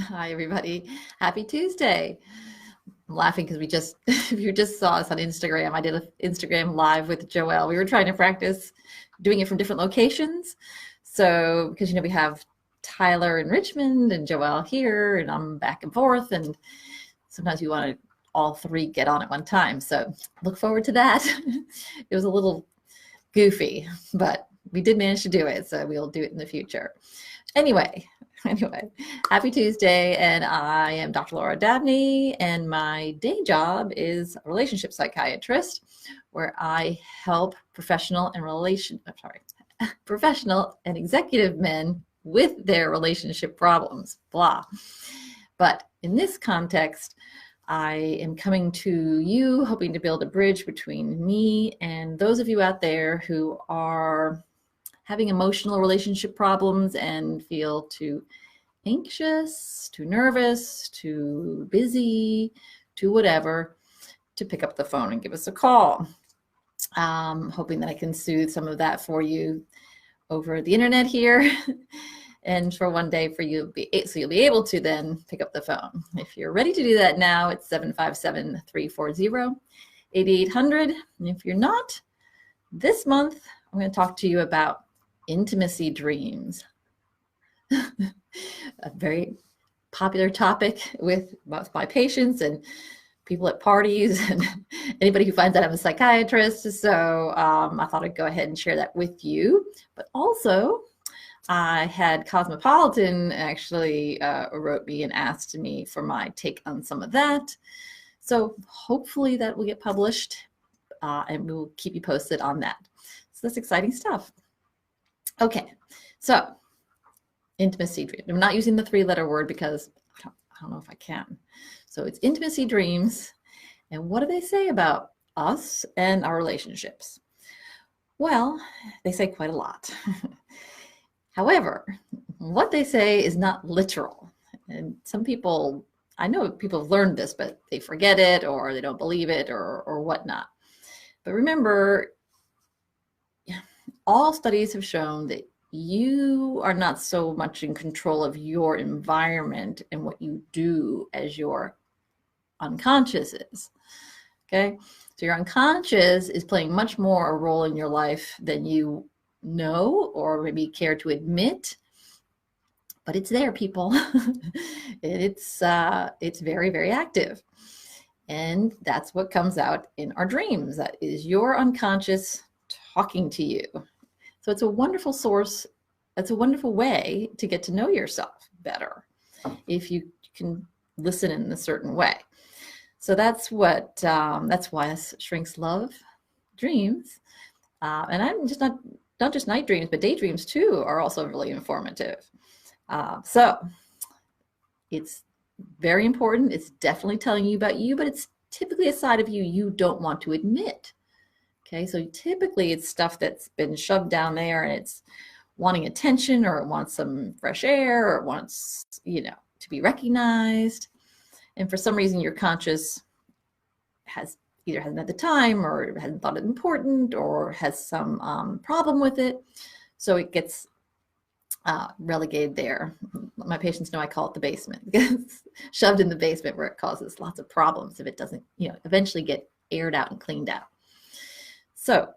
Hi, everybody. Happy Tuesday. I'm laughing because if you just saw us on Instagram, I did an Instagram live with Joelle. We were trying to practice doing it from different locations. So, because, we have Tyler in Richmond and Joelle here, and I'm back and forth. And sometimes we want to all three get on at one time. So look forward to that. It was a little goofy, but we did manage to do it. So we'll do it in the future. Anyway, happy Tuesday, and I am Dr. Laura Dabney, and my day job is a relationship psychiatrist, where I help professional and executive men with their relationship problems, blah. But in this context, I am coming to you hoping to build a bridge between me and those of you out there who are having emotional relationship problems and feel too anxious, too nervous, too busy, too whatever, to pick up the phone and give us a call. Hoping that I can soothe some of that for you over the internet here. And for one day for you, so you'll be able to then pick up the phone. If you're ready to do that now, it's 757-340-8800. And if you're not, this month, I'm going to talk to you about intimacy dreams. A very popular topic with my patients and people at parties and anybody who finds out I'm a psychiatrist. So I thought I'd go ahead and share that with you. But also, I had Cosmopolitan actually wrote me and asked me for my take on some of that. So hopefully that will get published and we will keep you posted on that. So that's exciting stuff. Okay, so intimacy dream. I'm not using the three-letter word because I don't know if I can. So it's intimacy dreams. And what do they say about us and our relationships? Well, they say quite a lot. However, what they say is not literal. And some people, I know people have learned this, but they forget it or they don't believe it or whatnot. But remember, all studies have shown that you are not so much in control of your environment and what you do as your unconscious is. Okay, so your unconscious is playing much more a role in your life than you know or maybe care to admit, but it's there, people. It's very, very active, and that's what comes out in our dreams. That is your unconscious talking to you. So it's a wonderful source. It's a wonderful way to get to know yourself better if you can listen in a certain way. So that's why shrinks love dreams. And I'm just not just night dreams, but daydreams too are also really informative. So it's very important. It's definitely telling you about you, but it's typically a side of you you don't want to admit. Okay, so typically it's stuff that's been shoved down there and it's wanting attention, or it wants some fresh air, or it wants, to be recognized. And for some reason, your conscious either hasn't had the time, or hasn't thought it important, or has some problem with it. So it gets relegated there. My patients know I call it the basement. It's shoved in the basement where it causes lots of problems if it doesn't, eventually get aired out and cleaned out. So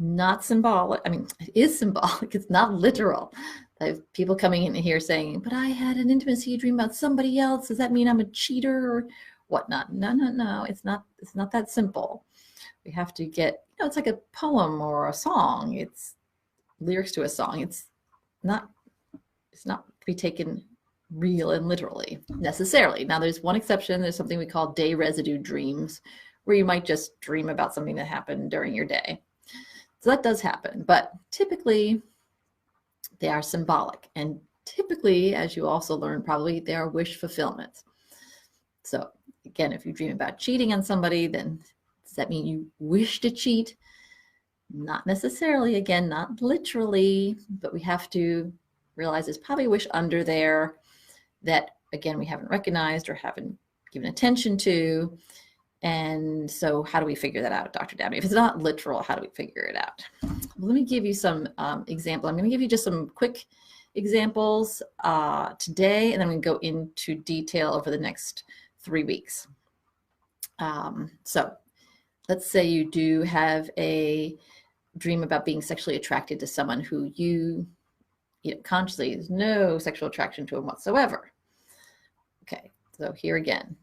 not symbolic. I mean, it is symbolic. It's not literal. I have people coming in here saying, but I had an intimacy dream about somebody else. Does that mean I'm a cheater or whatnot? No. It's not that simple. We have to get, it's like a poem or a song. It's lyrics to a song. It's not to be taken real and literally necessarily. Now there's one exception. There's something we call day residue dreams, where you might just dream about something that happened during your day. So that does happen, but typically they are symbolic. And typically, as you also learn probably, they are wish fulfillment. So again, if you dream about cheating on somebody, then does that mean you wish to cheat? Not necessarily, again, not literally, but we have to realize there's probably a wish under there that, again, we haven't recognized or haven't given attention to. And so how do we figure that out, Dr. Dabney? If it's not literal, how do we figure it out? Well, let me give you some example. I'm going to give you just some quick examples today, and then we can go into detail over the next 3 weeks. So let's say you do have a dream about being sexually attracted to someone who you know, consciously has no sexual attraction to him whatsoever. Okay, so here again,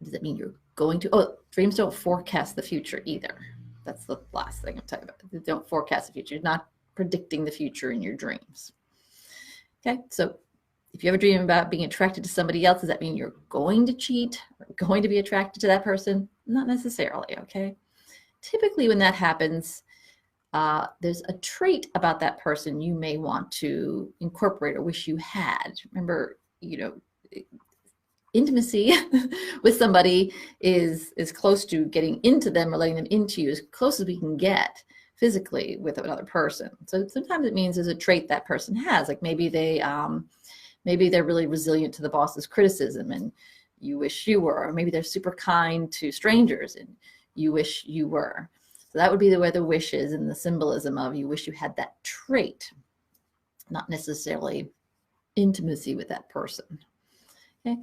does it mean you're going to, oh, dreams don't forecast the future either. That's the last thing I'm talking about. They don't forecast the future. You're not predicting the future in your dreams. Okay, so if you have a dream about being attracted to somebody else, does that mean you're going to cheat or going to be attracted to that person? Not necessarily, okay? Typically when that happens, there's a trait about that person you may want to incorporate or wish you had. Remember, you know, intimacy with somebody is close to getting into them or letting them into you, as close as we can get physically with another person. So sometimes it means there's a trait that person has, like maybe they're really resilient to the boss's criticism and you wish you were, or maybe they're super kind to strangers and you wish you were. So that would be where the wish is, and the symbolism of you wish you had that trait, not necessarily intimacy with that person. Okay.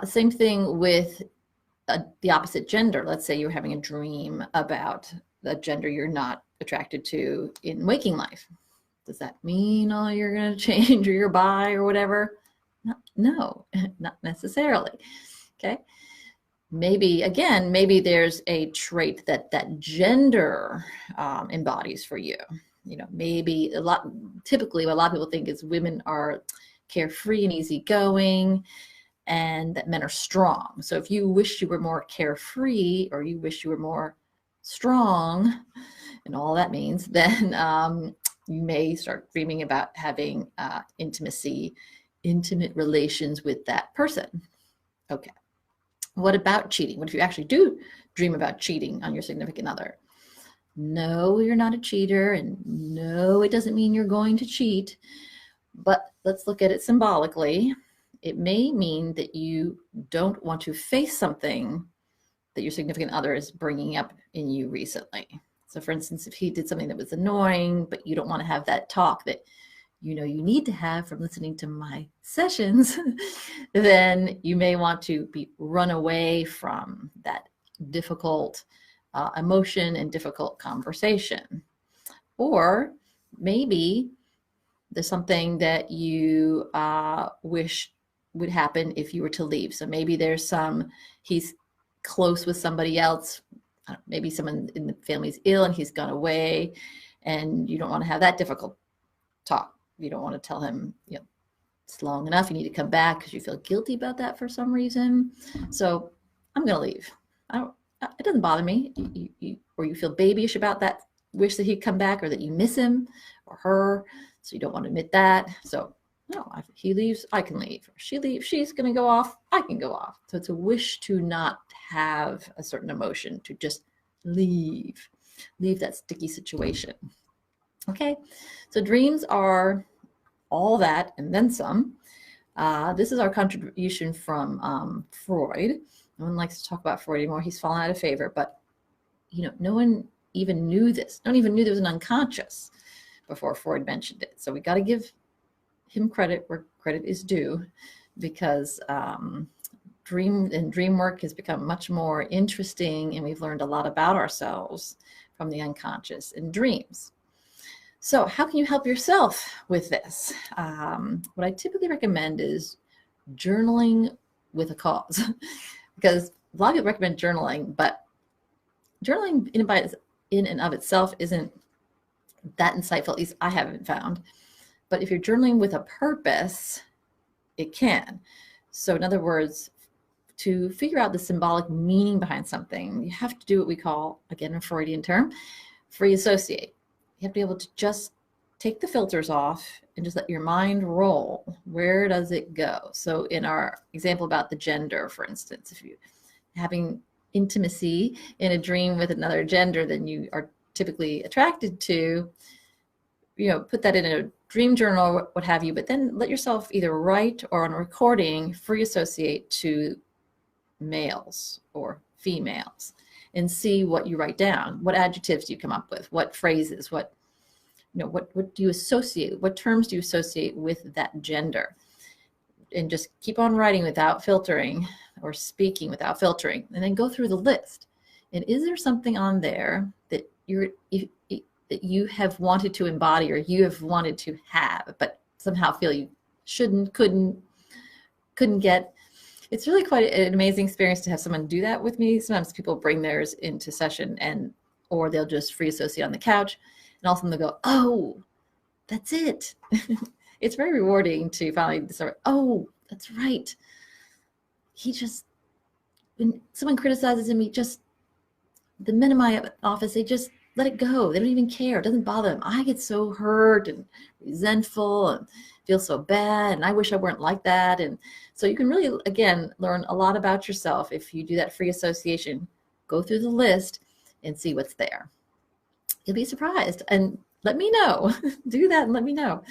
Same thing with the opposite gender. Let's say you're having a dream about the gender you're not attracted to in waking life. Does that mean, oh, you're going to change or you're bi or whatever? No, not necessarily. Okay. Maybe, again, maybe there's a trait that that gender embodies for you. You know, maybe typically what a lot of people think is women are carefree and easygoing and that men are strong. So if you wish you were more carefree or you wish you were more strong and all that means, then you may start dreaming about having intimate relations with that person. Okay. What about cheating? What if you actually do dream about cheating on your significant other? No, you're not a cheater, and no, it doesn't mean you're going to cheat, but let's look at it symbolically. It may mean that you don't want to face something that your significant other is bringing up in you recently. So for instance, if he did something that was annoying, but you don't want to have that talk that you know you need to have from listening to my sessions, then you may want to run away from that difficult emotion and difficult conversation. Or maybe there's something that you wish would happen if you were to leave. So maybe he's close with somebody else. Maybe someone in the family's ill and he's gone away and you don't want to have that difficult talk. You don't want to tell him, you know, it's long enough. You need to come back because you feel guilty about that for some reason. So I'm going to leave. It doesn't bother me. Or you feel babyish about that wish that he'd come back, or that you miss him or her. So you don't want to admit that. So no, if he leaves, I can leave. Or she leaves, she's going to go off, I can go off. So it's a wish to not have a certain emotion, to just leave that sticky situation. Okay, so dreams are all that and then some. This is our contribution from Freud. No one likes to talk about Freud anymore. He's fallen out of favor, but you know, no one even knew this. No one even knew there was an unconscious before Freud mentioned it. So we got to give him credit where credit is due, because dream work has become much more interesting, and we've learned a lot about ourselves from the unconscious in dreams. So how can you help yourself with this? What I typically recommend is journaling with a cause, because a lot of people recommend journaling, but journaling in and of itself isn't that insightful. At least I haven't found. But if you're journaling with a purpose, it can. So in other words, to figure out the symbolic meaning behind something, you have to do what we call, again, a Freudian term, Freeassociate. You have to be able to just take the filters off and just let your mind roll. Where does it go? So in our example about the gender, for instance, if you're having intimacy in a dream with another gender than you are typically attracted to, you know, put that in a dream journal, what have you, but then let yourself either write or on a recording Freeassociate to males or females and see what you write down. What adjectives do you come up with? What phrases? What what do you associate? What terms do you associate with that gender? And just keep on writing without filtering, or speaking without filtering, and then go through the list. And is there something on there that that you have wanted to embody, or you have wanted to have, but somehow feel you shouldn't, couldn't get? It's really quite an amazing experience to have someone do that with me. Sometimes people bring theirs into session, or they'll just free associate on the couch, and all of a sudden they'll go, oh, that's it. It's very rewarding to finally discover, oh, that's right. When someone criticizes him, the men in my office, they just let it go. They don't even care. It doesn't bother them. I get so hurt and resentful and feel so bad, and I wish I weren't like that. And so you can really, again, learn a lot about yourself if you do that free association. Go through the list and see what's there. You'll be surprised. And let me know. Do that and let me know.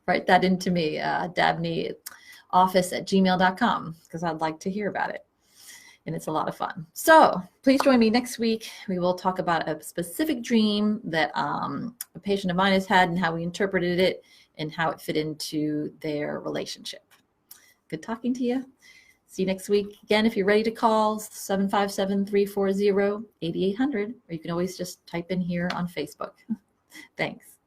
Write that into me, dabneyoffice@gmail.com, because I'd like to hear about it. And it's a lot of fun. So please join me next week. We will talk about a specific dream that a patient of mine has had, and how we interpreted it and how it fit into their relationship. Good talking to you. See you next week. Again, if you're ready to call, 757-340-8800, or you can always just type in here on Facebook. Thanks.